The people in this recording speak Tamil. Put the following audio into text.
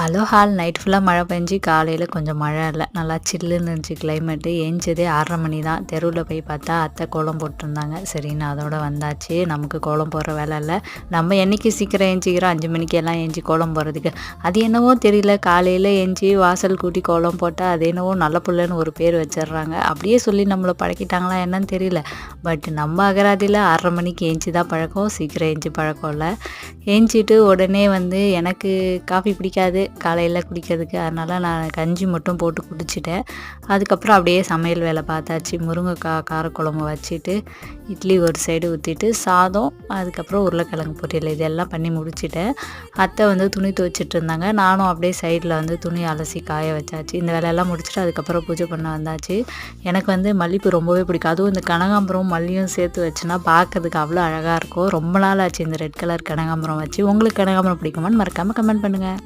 ஹலோ ஹால் நைட் ஃபுல்லாக மழை பெஞ்சு காலையில் கொஞ்சம் மழை இல்லை, நல்லா சில்லுன்னு இருந்துச்சு கிளைமேட்டு. ஏஞ்சதே 6:30 மணி தான். தெருவில் போய் பார்த்தா அத்தை கோலம் போட்டிருந்தாங்க. சரின்னு அதோட வந்தாச்சு. நமக்கு கோலம் போடுற வேலை இல்லை. நம்ம என்றைக்கு சீக்கிரம் ஏஞ்சிக்கிறோம் 5 மணிக்கு எல்லாம் ஏஞ்சி கோலம் போடுறதுக்கு. அது என்னவோ தெரியல, காலையில் ஏஞ்சி வாசல் கூட்டி கோலம் போட்டால் அது என்னவோ நல்ல புள்ளைன்னு ஒரு பேர் வச்சிடுறாங்க. அப்படியே சொல்லி நம்மளை பழக்கிட்டாங்களா என்னன்னு தெரியல. பட் நம்ம அகராதியில் 6:30 மணிக்கு ஏஞ்சி தான் பழக்கம், சீக்கிரம் ஏஞ்சி பழக்கம் இல்லை. ஏஞ்சிட்டு உடனே எனக்கு காஃபி பிடிக்காது காலையில் குடிக்கிறதுக்கு, அதனால் நான் கஞ்சி மட்டும் போட்டு குடிச்சிட்டேன். அதுக்கப்புறம் அப்படியே சமையல் வேலை பார்த்தாச்சு. முருங்கைக்காய் காரக்குழம்பு வச்சுட்டு இட்லி ஒரு சைடு ஊற்றிட்டு சாதம், அதுக்கப்புறம் உருளைக்கிழங்கு பொரியல் இதெல்லாம் பண்ணி முடிச்சிட்டேன். அத்தை துணி துவைச்சிட்டு இருந்தாங்க. நானும் அப்படியே சைடில் துணி அலசி காய வச்சாச்சு. இந்த வேலையெல்லாம் முடிச்சுட்டு அதுக்கப்புறம் பூஜை பண்ண வந்தாச்சு. எனக்கு மல்லிப்பூ ரொம்பவே பிடிக்கும். அதுவும் இந்த கனகாம்பரம் மல்லியும் சேர்த்து வச்சுன்னா பார்க்கறதுக்கு அவ்வளோ அழகாக இருக்கும். ரொம்ப நாள் ஆச்சு இந்த ரெட் கலர் கனகாம்பரம் வச்சு. உங்களுக்கு கனகாம்பரம் பிடிக்குமான்னு மறக்காமல் கமெண்ட் பண்ணுங்கள்.